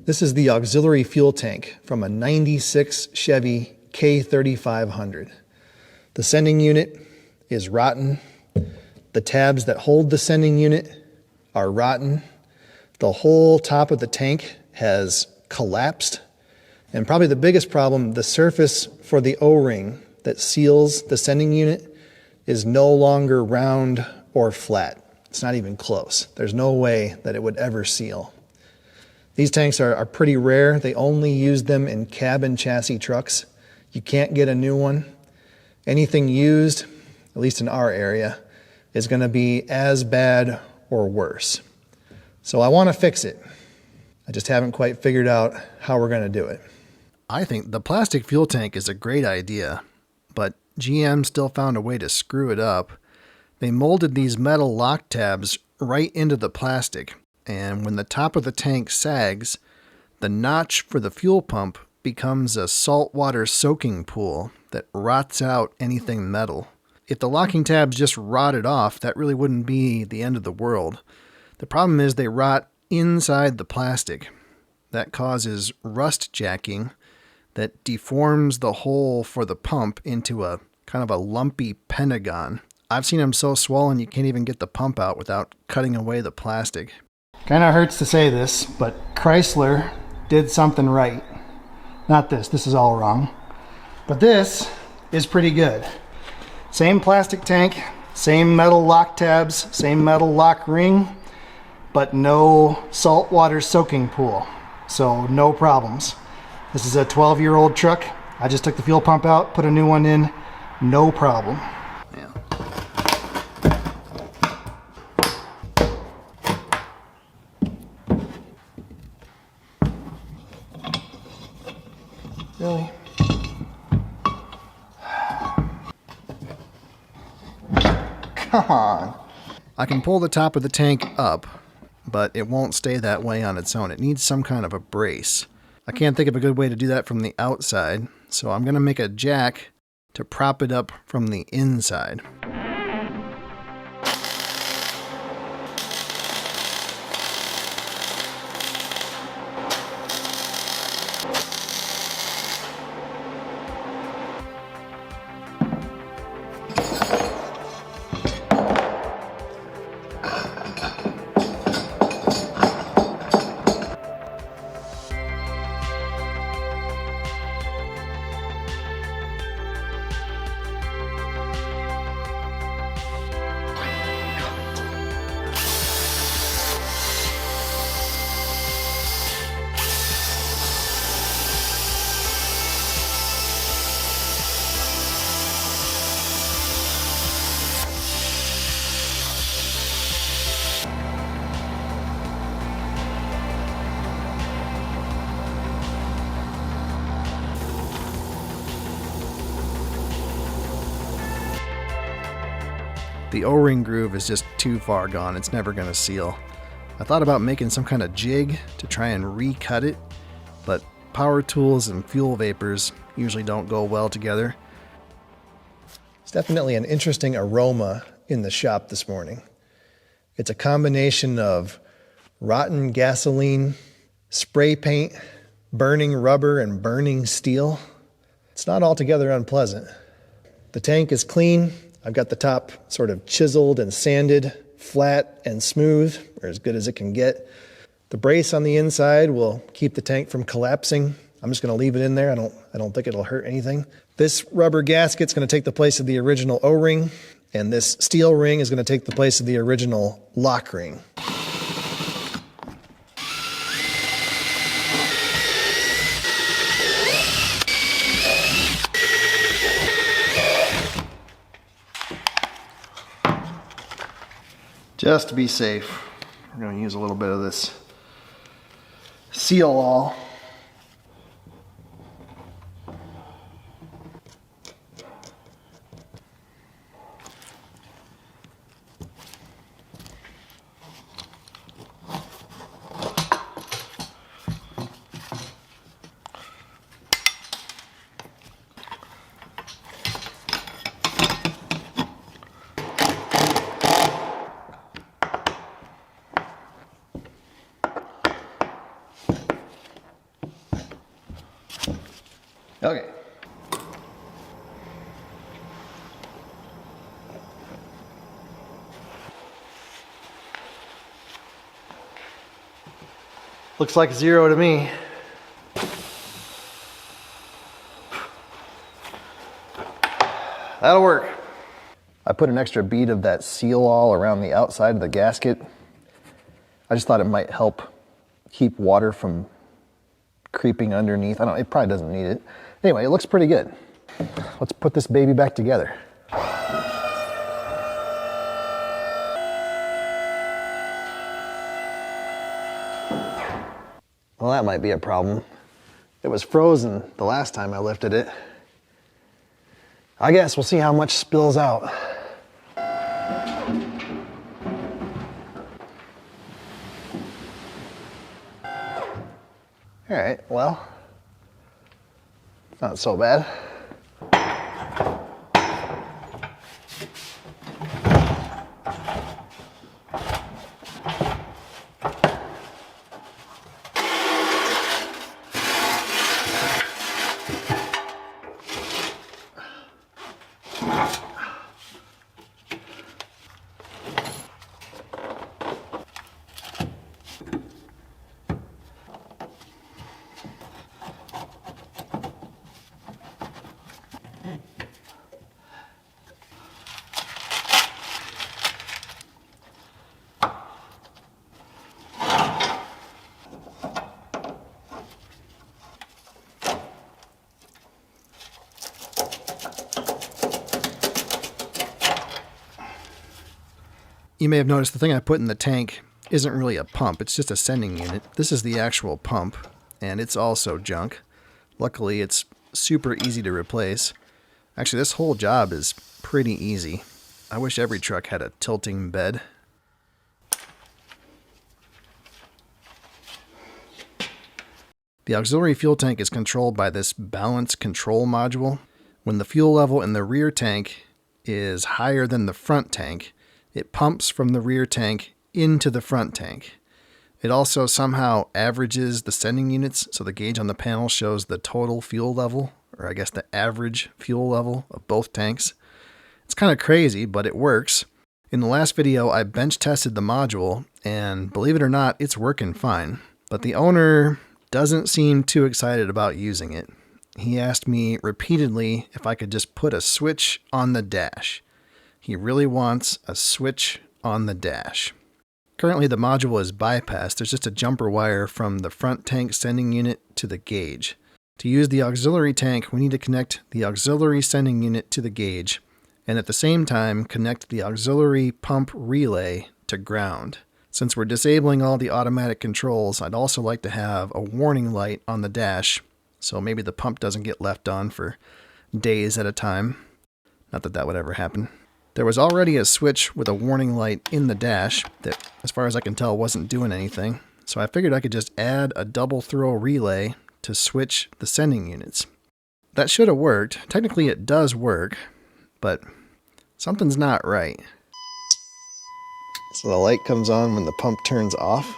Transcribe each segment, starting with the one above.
This is the auxiliary fuel tank from a 96 Chevy K3500. The sending unit is rotten. The tabs that hold the sending unit are rotten. The whole top of the tank has collapsed. And probably the biggest problem, the surface for the O-ring that seals the sending unit is no longer round or flat. It's not even close. There's no way that it would ever seal. These tanks are pretty rare. They only use them in cab and chassis trucks. You can't get a new one. Anything used, at least in our area, is going to be as bad or worse. So I want to fix it. I just haven't quite figured out how we're going to do it. I think the plastic fuel tank is a great idea, but GM still found a way to screw it up. They molded these metal lock tabs right into the plastic, and when the top of the tank sags, the notch for the fuel pump becomes a saltwater soaking pool that rots out anything metal. If the locking tabs just rotted off, that really wouldn't be the end of the world. The problem is they rot inside the plastic. That causes rust jacking that deforms the hole for the pump into a kind of a lumpy pentagon. I've seen them so swollen you can't even get the pump out without cutting away the plastic. Kind of hurts to say this, but Chrysler did something right. Not this, this is all wrong. But this is pretty good. Same plastic tank, same metal lock tabs, same metal lock ring, but no saltwater soaking pool. So no problems. This is a 12-year-old truck. I just took the fuel pump out, put a new one in, no problem. Yeah. Really? Come on. I can pull the top of the tank up, but it won't stay that way on its own. It needs some kind of a brace. I can't think of a good way to do that from the outside, so I'm going to make a jack to prop it up from the inside. The O-ring groove is just too far gone. It's never going to seal. I thought about making some kind of jig to try and recut it, but power tools and fuel vapors usually don't go well together. It's definitely an interesting aroma in the shop this morning. It's a combination of rotten gasoline, spray paint, burning rubber, and burning steel. It's not altogether unpleasant. The tank is clean. I've got the top sort of chiseled and sanded, flat and smooth, or as good as it can get. The brace on the inside will keep the tank from collapsing. I'm just going to leave it in there. I don't think it'll hurt anything. This rubber gasket's going to take the place of the original O-ring, and this steel ring is going to take the place of the original lock ring. Just to be safe, we're going to use a little bit of this seal-all. Okay. Looks like 0 to me. That'll work. I put an extra bead of that seal all around the outside of the gasket. I just thought it might help keep water from creeping underneath. It probably doesn't need it. Anyway, it looks pretty good. Let's put this baby back together. Well, that might be a problem. It was frozen the last time I lifted it. I guess we'll see how much spills out. All right, well, it's not so bad. You may have noticed the thing I put in the tank isn't really a pump, it's just a sending unit. This is the actual pump, and it's also junk. Luckily, it's super easy to replace. Actually, this whole job is pretty easy. I wish every truck had a tilting bed. The auxiliary fuel tank is controlled by this balance control module. When the fuel level in the rear tank is higher than the front tank, it pumps from the rear tank into the front tank. It also somehow averages the sending units, so the gauge on the panel shows the total fuel level, or I guess the average fuel level of both tanks. It's kind of crazy, but it works. In the last video, I bench tested the module, and believe it or not, it's working fine. But the owner doesn't seem too excited about using it. He asked me repeatedly if I could just put a switch on the dash. He really wants a switch on the dash. Currently the module is bypassed. There's just a jumper wire from the front tank sending unit to the gauge. To use the auxiliary tank, we need to connect the auxiliary sending unit to the gauge, and at the same time connect the auxiliary pump relay to ground. Since we're disabling all the automatic controls, I'd also like to have a warning light on the dash, so maybe the pump doesn't get left on for days at a time. Not that that would ever happen. There was already a switch with a warning light in the dash that, as far as I can tell, wasn't doing anything, so I figured I could just add a double throw relay to switch the sending units. That should have worked. Technically it does work, but something's not right. So the light comes on when the pump turns off.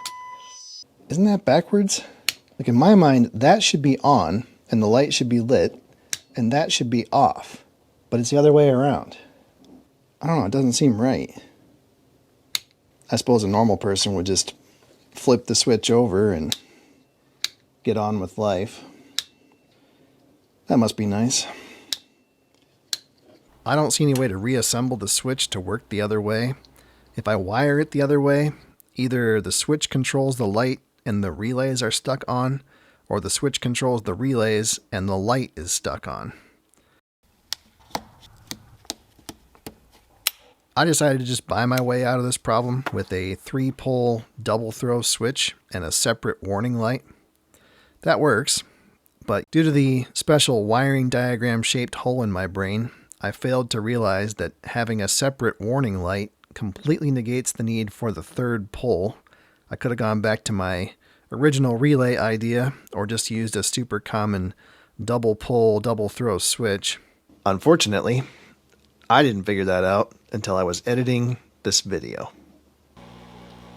Isn't that backwards? Like in my mind, that should be on and the light should be lit and that should be off, but it's the other way around. I don't know, it doesn't seem right. I suppose a normal person would just flip the switch over and get on with life. That must be nice. I don't see any way to reassemble the switch to work the other way. If I wire it the other way, either the switch controls the light and the relays are stuck on, or the switch controls the relays and the light is stuck on. I decided to just buy my way out of this problem with a 3-pole double throw switch and a separate warning light. That works, but due to the special wiring diagram shaped hole in my brain, I failed to realize that having a separate warning light completely negates the need for the 3rd pole. I could have gone back to my original relay idea or just used a super common double pole, double throw switch. Unfortunately, I didn't figure that out until I was editing this video.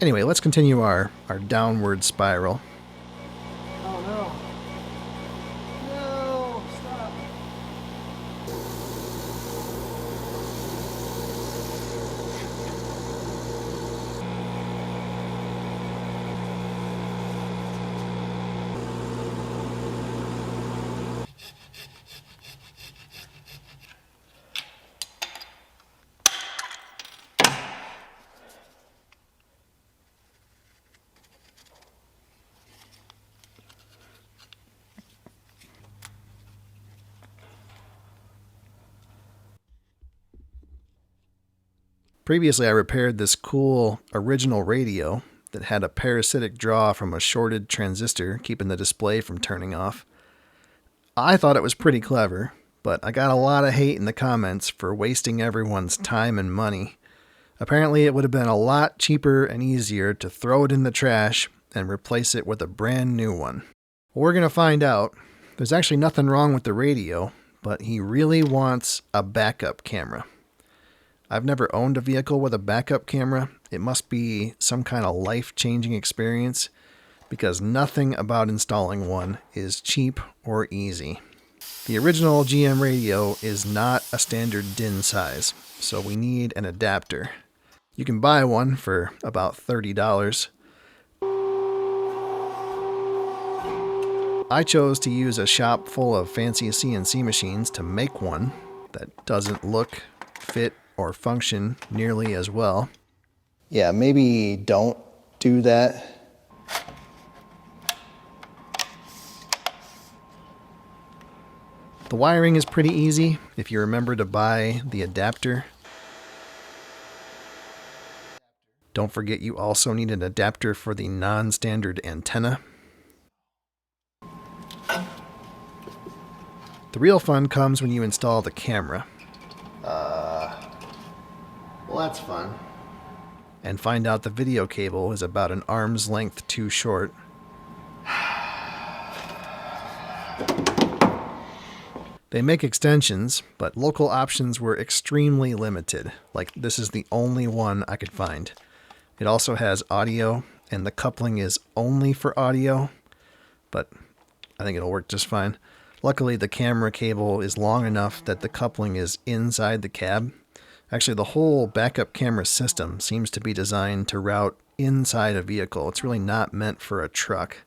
Anyway, let's continue our downward spiral. Oh no. No, stop. Previously, I repaired this cool original radio that had a parasitic draw from a shorted transistor, keeping the display from turning off. I thought it was pretty clever, but I got a lot of hate in the comments for wasting everyone's time and money. Apparently, it would have been a lot cheaper and easier to throw it in the trash and replace it with a brand new one. Well, we're going to find out. There's actually nothing wrong with the radio, but he really wants a backup camera. I've never owned a vehicle with a backup camera. It must be some kind of life-changing experience because nothing about installing one is cheap or easy. The original GM radio is not a standard DIN size, so we need an adapter. You can buy one for about $30. I chose to use a shop full of fancy CNC machines to make one that doesn't look, fit, or function nearly as well. Yeah, maybe don't do that. The wiring is pretty easy if you remember to buy the adapter. Don't forget you also need an adapter for the non-standard antenna. The real fun comes when you install the camera. Well, that's fun. And find out the video cable is about an arm's length too short. They make extensions, but local options were extremely limited. Like, this is the only one I could find. It also has audio, and the coupling is only for audio, but I think it'll work just fine. Luckily, the camera cable is long enough that the coupling is inside the cab. Actually, the whole backup camera system seems to be designed to route inside a vehicle. It's really not meant for a truck.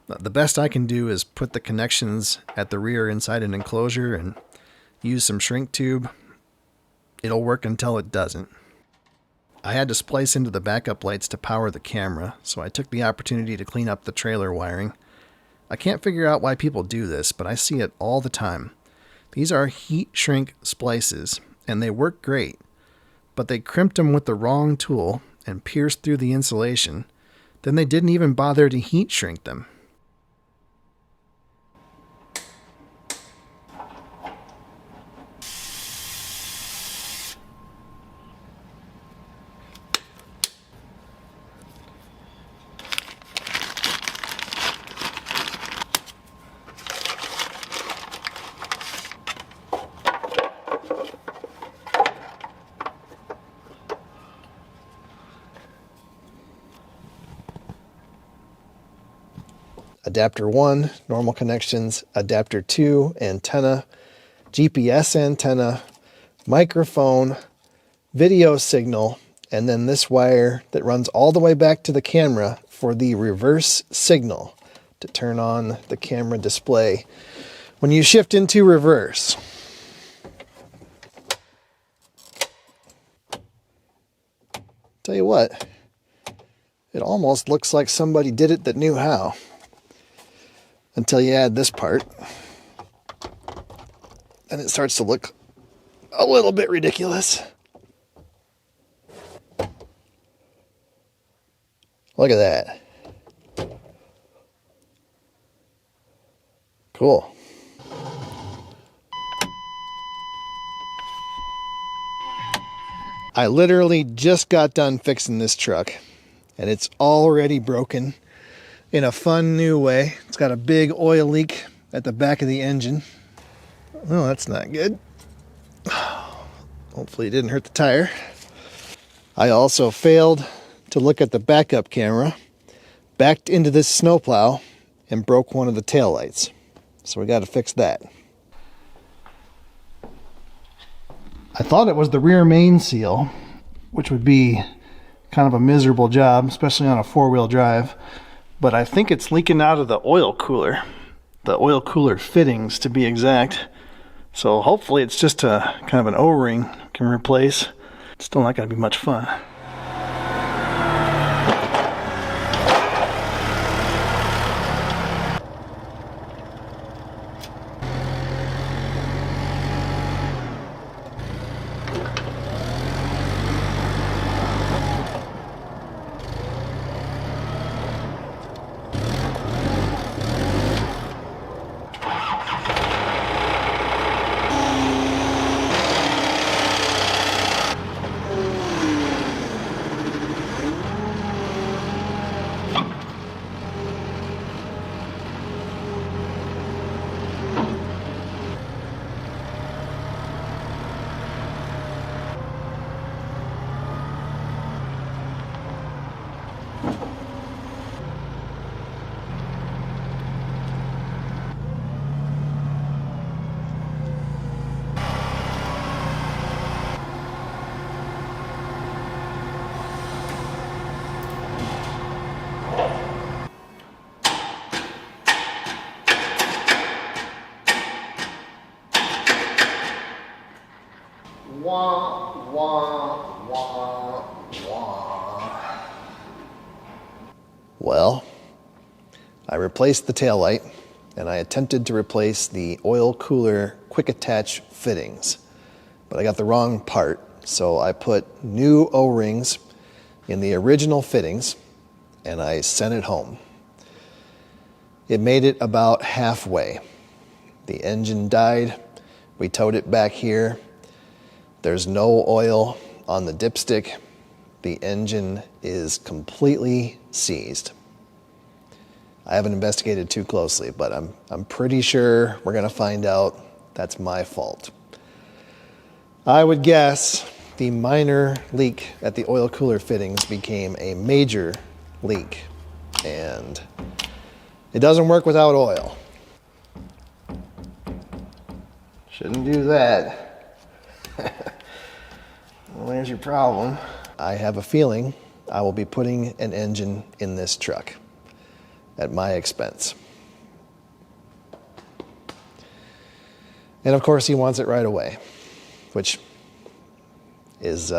The best I can do is put the connections at the rear inside an enclosure and use some shrink tube. It'll work until it doesn't. I had to splice into the backup lights to power the camera, so I took the opportunity to clean up the trailer wiring. I can't figure out why people do this, but I see it all the time. These are heat shrink splices, and they work great, but they crimped them with the wrong tool and pierced through the insulation. Then they didn't even bother to heat shrink them. Adapter 1, normal connections. Adapter 2, antenna. GPS antenna. Microphone. Video signal. And then this wire that runs all the way back to the camera for the reverse signal to turn on the camera display when you shift into reverse. Tell you what, it almost looks like somebody did it that knew how. Until you add this part, and it starts to look a little bit ridiculous. Look at that. Cool. I literally just got done fixing this truck, and it's already broken in a fun new way. It's got a big oil leak at the back of the engine. Well, that's not good. Hopefully it didn't hurt the tire. I also failed to look at the backup camera, backed into this snowplow, and broke one of the taillights. So we got to fix that. I thought it was the rear main seal, which would be kind of a miserable job, especially on a four-wheel drive. But I think it's leaking out of the oil cooler fittings to be exact. So hopefully it's just a kind of an O-ring can replace. It's still not going to be much fun. Well, I replaced the taillight and I attempted to replace the oil cooler quick attach fittings, but I got the wrong part, so I put new O-rings in the original fittings and I sent it home. It made it about halfway. The engine died. We towed it back here. There's no oil on the dipstick. The engine is completely seized. I haven't investigated too closely, but I'm pretty sure we're going to find out that's my fault. I would guess the minor leak at the oil cooler fittings became a major leak, and it doesn't work without oil. Shouldn't do that. Well, there's your problem. I have a feeling I will be putting an engine in this truck at my expense. And of course he wants it right away, which is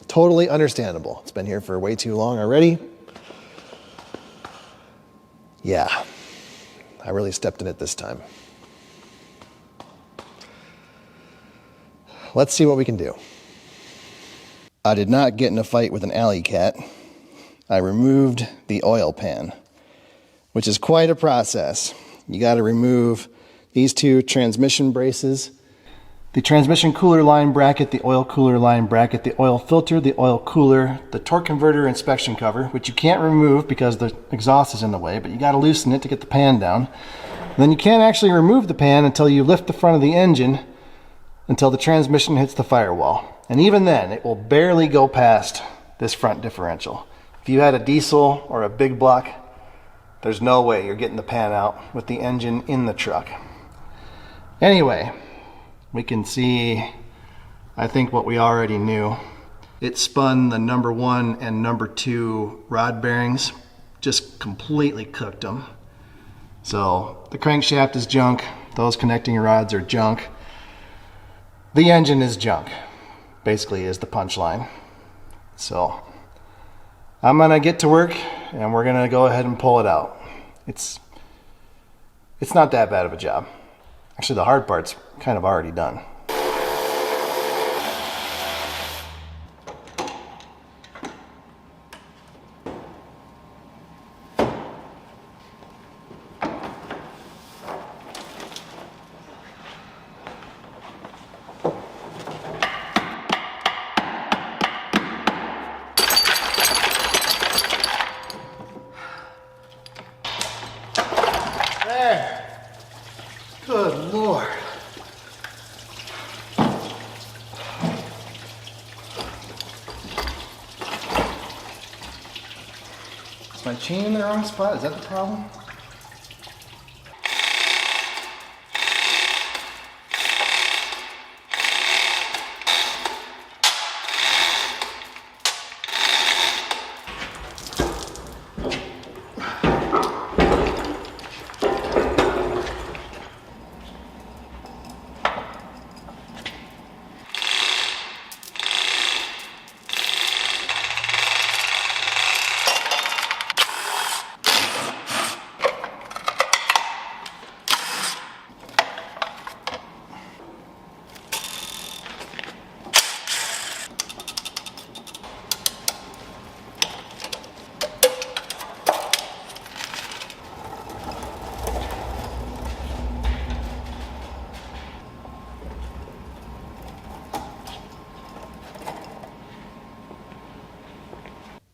totally understandable. It's been here for way too long already. Yeah, I really stepped in it this time. Let's see what we can do. I did not get in a fight with an alley cat. I removed the oil pan, which is quite a process. You got to remove these two transmission braces, the transmission cooler line bracket, the oil cooler line bracket, the oil filter, the oil cooler, the torque converter inspection cover, which you can't remove because the exhaust is in the way, but you got to loosen it to get the pan down. And then you can't actually remove the pan until you lift the front of the engine until the transmission hits the firewall. And even then, it will barely go past this front differential. If you had a diesel or a big block, there's no way you're getting the pan out with the engine in the truck. Anyway, we can see, I think, what we already knew. It spun the number 1 and number 2 rod bearings, just completely cooked them. So the crankshaft is junk, those connecting rods are junk. The engine is junk, basically, is the punchline. So I'm gonna get to work and we're gonna go ahead and pull it out. It's not that bad of a job. Actually, the hard part's kind of already done. There. Good Lord. Is my chain in the wrong spot? Is that the problem?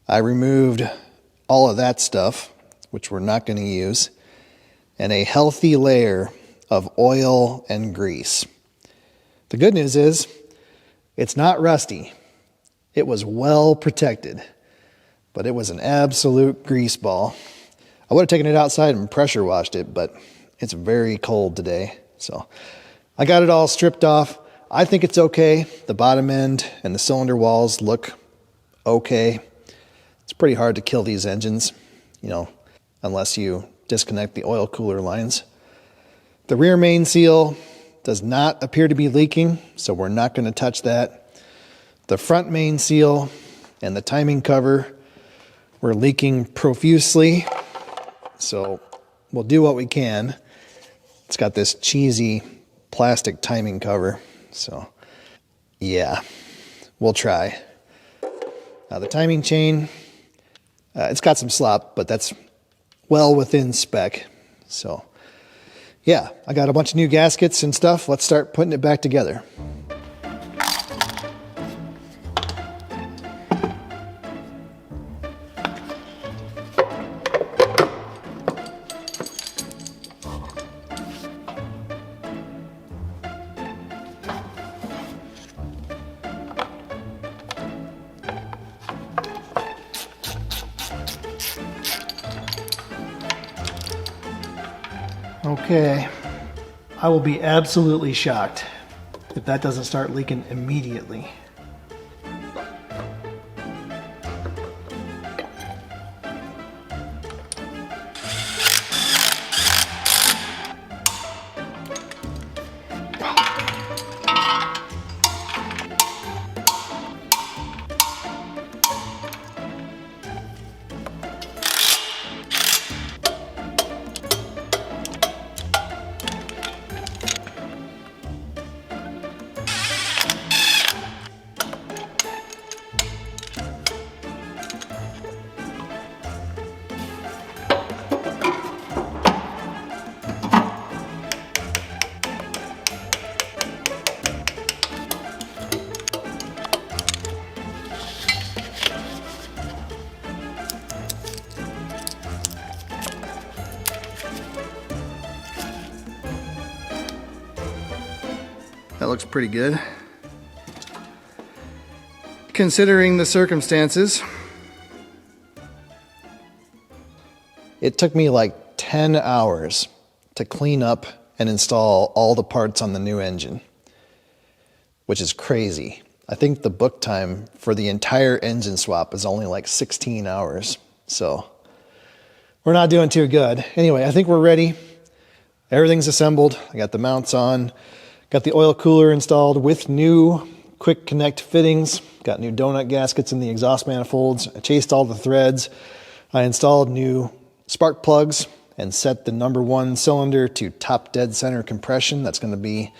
I removed all of that stuff, which we're not going to use, and a healthy layer of oil and grease. The good news is, it's not rusty. It was well protected, but it was an absolute grease ball. I would have taken it outside and pressure washed it, but it's very cold today. So I got it all stripped off. I think it's okay. The bottom end and the cylinder walls look okay. It's pretty hard to kill these engines, unless you disconnect the oil cooler lines. The rear main seal does not appear to be leaking, so we're not going to touch that. The front main seal and the timing cover We're leaking profusely, so we'll do what we can. It's got this cheesy plastic timing cover, so yeah, we'll try. Now the timing chain, it's got some slop, but that's well within spec. So yeah, I got a bunch of new gaskets and stuff. Let's start putting it back together. Okay, I will be absolutely shocked if that doesn't start leaking immediately. That looks pretty good, considering the circumstances. It took me like 10 hours to clean up and install all the parts on the new engine, which is crazy. I think the book time for the entire engine swap is only like 16 hours, so we're not doing too good. Anyway, I think we're ready. Everything's assembled. I got the mounts on. Got the oil cooler installed with new quick connect fittings. Got new donut gaskets in the exhaust manifolds. I chased all the threads. I installed new spark plugs and set the #1 cylinder to top dead center compression. That's going to be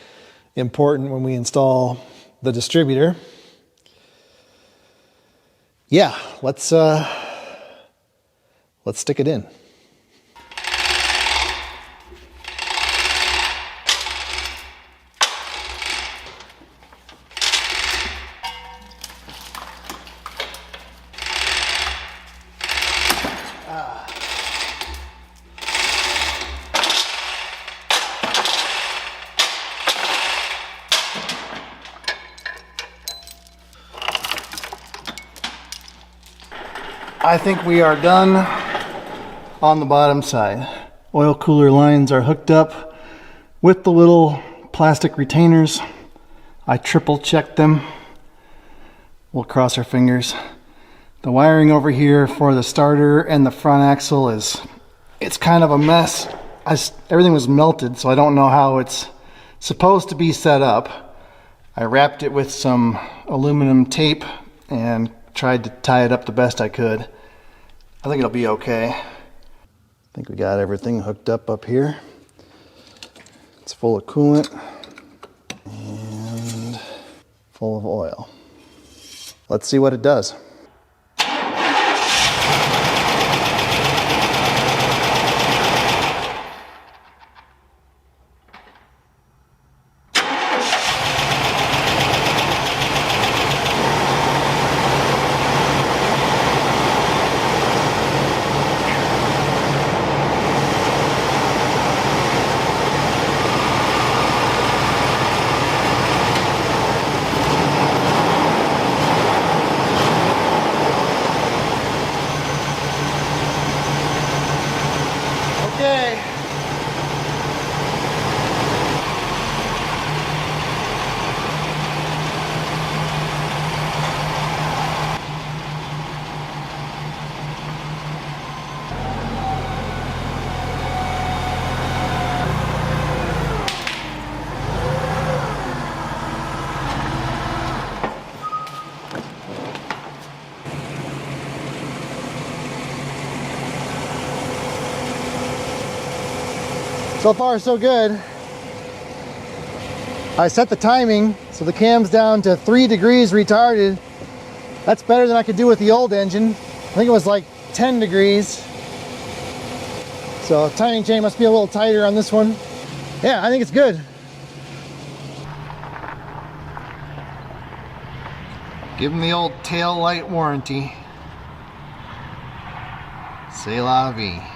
important when we install the distributor. Yeah, let's stick it in. I think we are done on the bottom side. Oil cooler lines are hooked up with the little plastic retainers. I triple checked them. We'll cross our fingers. The wiring over here for the starter and the front axle it's kind of a mess. Everything was melted, so I don't know how it's supposed to be set up. I wrapped it with some aluminum tape and tried to tie it up the best I could. I think it'll be okay. I think we got everything hooked up here. It's full of coolant and full of oil. Let's see what it does. So far so good. I set the timing so the cam's down to 3 degrees retarded. That's better than I could do with the old engine. I think it was like 10 degrees. So timing chain must be a little tighter on this one. Yeah, I think it's good. Give them the old tail light warranty. C'est la vie.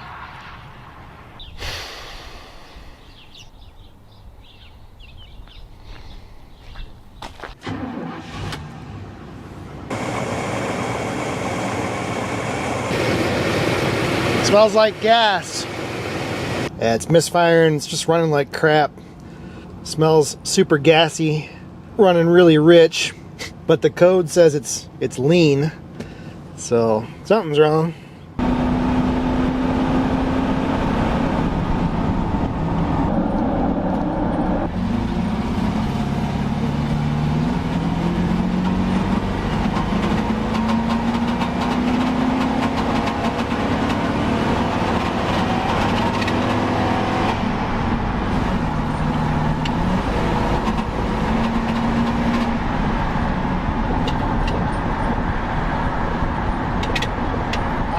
Smells like gas. Yeah, it's misfiring. It's just running like crap. Smells super gassy, running really rich, but the code says it's lean, so something's wrong.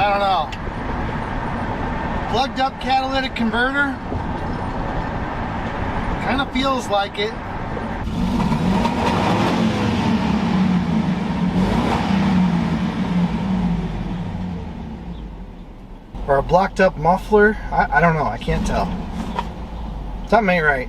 I don't know. Plugged up catalytic converter. Kind of feels like it. Or a blocked up muffler. I don't know. I can't tell. Something ain't right.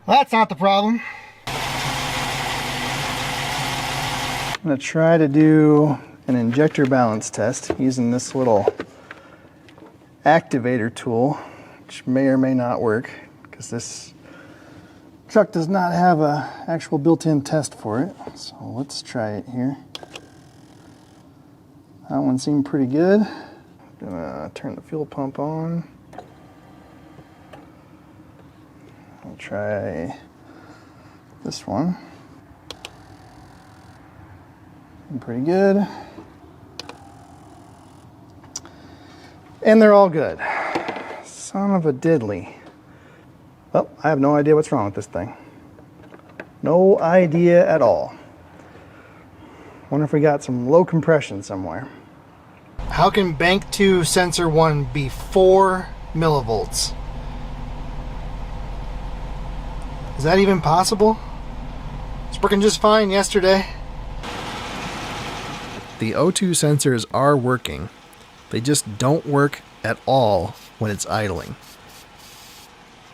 Well, that's not the problem. I'm going to try to do an injector balance test using this little activator tool, which may or may not work because this truck does not have an actual built-in test for it. So let's try it here. That one seemed pretty good. I'm going to turn the fuel pump on. I'll try this one. Pretty good. And they're all good. Son of a diddly. Well, I have no idea what's wrong with this thing. No idea at all. Wonder if we got some low compression somewhere. How can bank 2 sensor 1 be 4 millivolts? Is that even possible? It's working just fine yesterday. The O2 sensors are working. They just don't work at all when it's idling.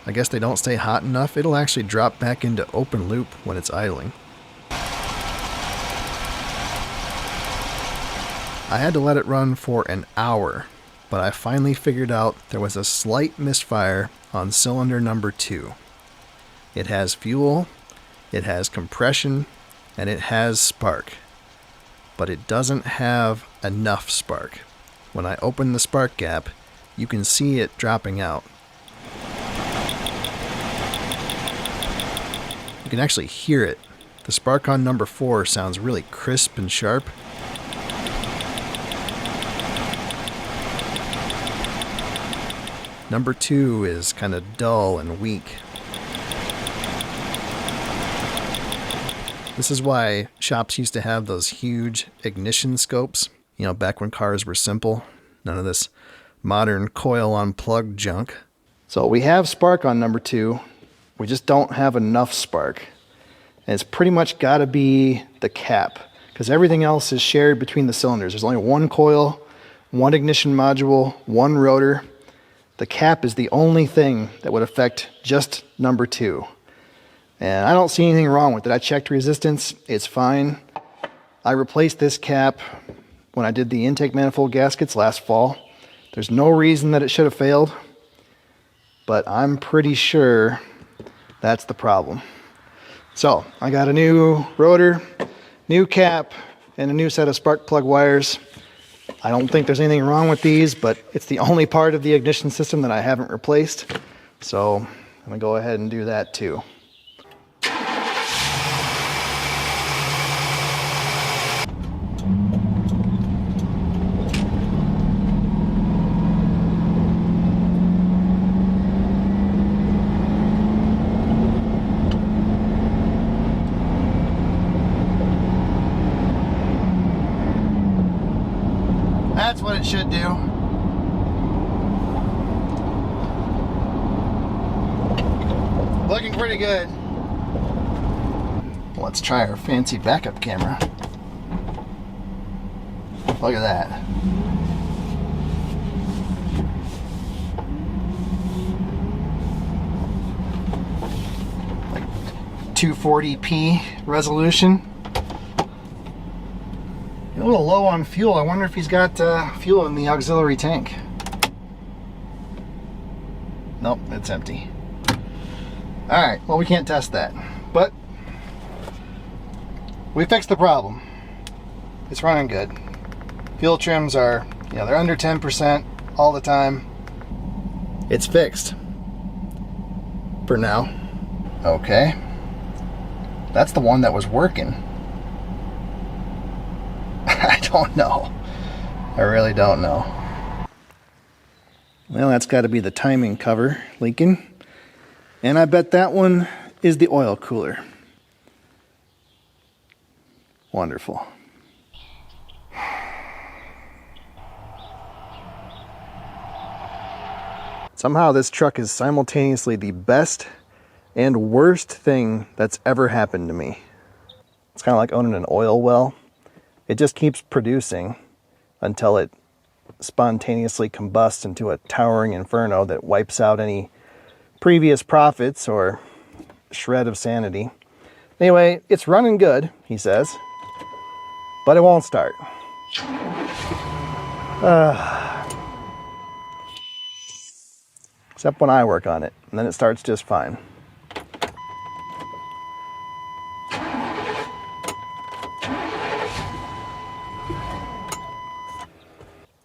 I guess they don't stay hot enough. It'll actually drop back into open loop when it's idling. I had to let it run for an hour, but I finally figured out there was a slight misfire on cylinder number 2. It has fuel, it has compression, and it has spark. But it doesn't have enough spark. When I open the spark gap, you can see it dropping out. You can actually hear it. The spark on number 4 sounds really crisp and sharp. Number 2 is kind of dull and weak. This is why shops used to have those huge ignition scopes, you know, back when cars were simple. None of this modern coil on plug junk. So we have spark on number 2. We just don't have enough spark. And it's pretty much got to be the cap, because everything else is shared between the cylinders. There's only one coil, one ignition module, one rotor. The cap is the only thing that would affect just number 2. And I don't see anything wrong with it. I checked resistance, it's fine. I replaced this cap when I did the intake manifold gaskets last fall. There's no reason that it should have failed, but I'm pretty sure that's the problem. So I got a new rotor, new cap, and a new set of spark plug wires. I don't think there's anything wrong with these, but it's the only part of the ignition system that I haven't replaced. So I'm gonna go ahead and do that too. That's what it should do. Looking pretty good. Let's try our fancy backup camera. Look at that. Like 240p resolution. A little low on fuel. I wonder if he's got fuel in the auxiliary tank. Nope, it's empty. Alright, well, we can't test that. But we fixed the problem. It's running good. Fuel trims are, they're under 10% all the time. It's fixed. For now. Okay. That's the one that was working. I don't know. I really don't know. Well, that's got to be the timing cover leaking. And I bet that one is the oil cooler. Wonderful. Somehow this truck is simultaneously the best and worst thing that's ever happened to me. It's kind of like owning an oil well. It just keeps producing until it spontaneously combusts into a towering inferno that wipes out any previous profits or shred of sanity. Anyway, it's running good, he says, but it won't start. Except when I work on it, and then it starts just fine.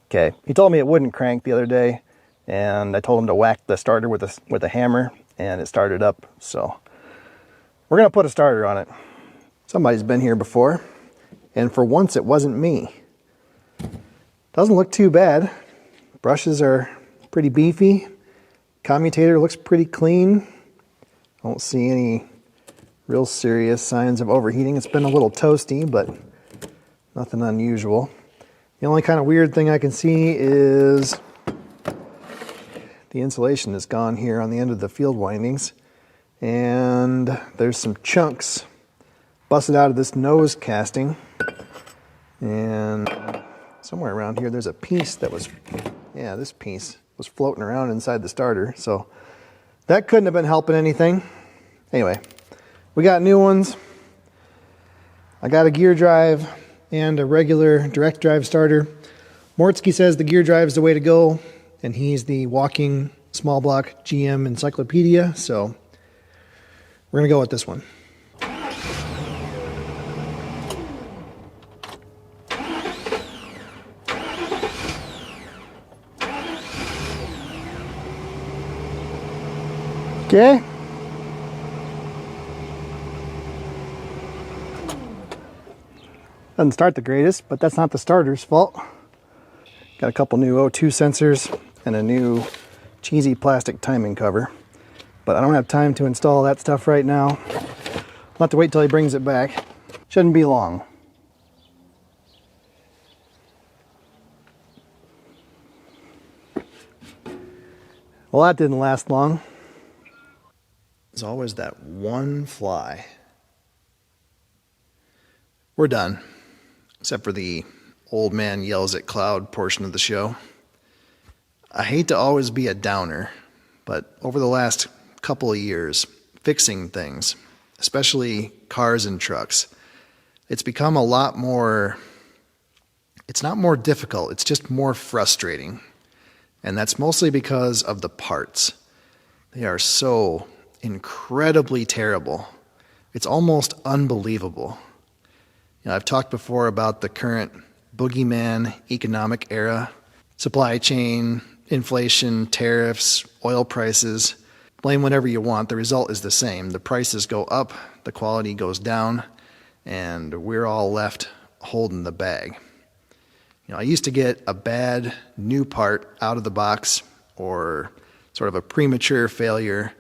Okay, he told me it wouldn't crank the other day, and I told him to whack the starter with a hammer, and it started up. So we're gonna put a starter on it. Somebody's been here before, and for once it wasn't me. Doesn't look too bad. Brushes are pretty beefy. Commutator looks pretty clean. I don't see any real serious signs of overheating. It's been a little toasty, but nothing unusual. The only kind of weird thing I can see is the insulation is gone here on the end of the field windings, and there's some chunks busted out of this nose casting, and somewhere around here there's a piece that was, this piece was floating around inside the starter, so that couldn't have been helping anything. Anyway, we got new ones. I got a gear drive and a regular direct drive starter. Mortsky says the gear drive is the way to go, and he's the walking small block GM encyclopedia, so we're gonna go with this one. Okay. Doesn't start the greatest, but that's not the starter's fault. Got a couple new O2 sensors and a new cheesy plastic timing cover. But I don't have time to install that stuff right now. I'll have to wait till he brings it back. Shouldn't be long. Well, that didn't last long. There's always that one fly. We're done. Except for the old man yells at cloud portion of the show. I hate to always be a downer, but over the last couple of years, fixing things, especially cars and trucks, it's become a lot more, it's not more difficult, it's just more frustrating. And that's mostly because of the parts. They are so incredibly terrible. It's almost unbelievable. I've talked before about the current boogeyman economic era, supply chain, inflation, tariffs, oil prices. Blame whatever you want, the result is the same. The prices go up, the quality goes down, and we're all left holding the bag. I used to get a bad new part out of the box or sort of a premature failure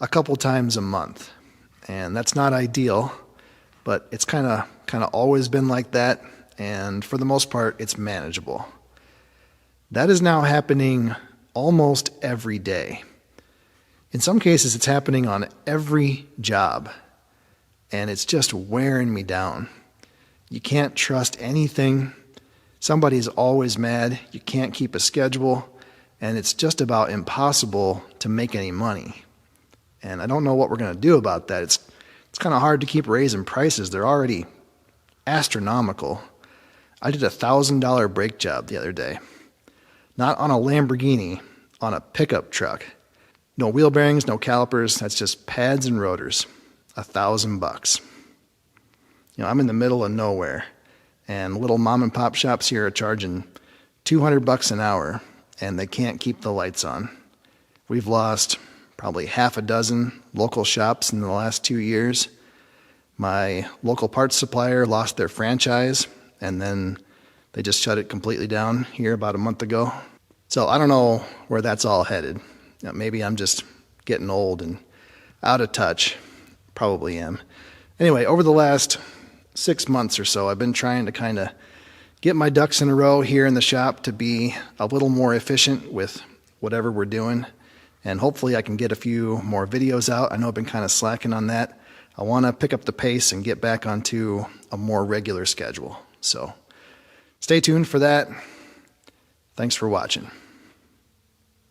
a couple times a month. And that's not ideal, but it's kind of always been like that, and for the most part, it's manageable. That is now happening almost every day. In some cases, it's happening on every job, and it's just wearing me down. You can't trust anything. Somebody's always mad. You can't keep a schedule, and it's just about impossible to make any money. And I don't know what we're going to do about that. It's kind of hard to keep raising prices. They're already astronomical. I did a $1,000 brake job the other day. Not on a Lamborghini, on a pickup truck. No wheel bearings, no calipers. That's just pads and rotors. $1,000. I'm in the middle of nowhere, and little mom and pop shops here are charging $200 an hour, and they can't keep the lights on. We've lost probably half a dozen local shops in the last 2 years. My local parts supplier lost their franchise, and then they just shut it completely down here about a month ago. So I don't know where that's all headed. Maybe I'm just getting old and out of touch. Probably am. Anyway, over the last 6 months or so, I've been trying to kind of get my ducks in a row here in the shop to be a little more efficient with whatever we're doing. And hopefully I can get a few more videos out. I know I've been kind of slacking on that. I want to pick up the pace and get back onto a more regular schedule. So stay tuned for that. Thanks for watching.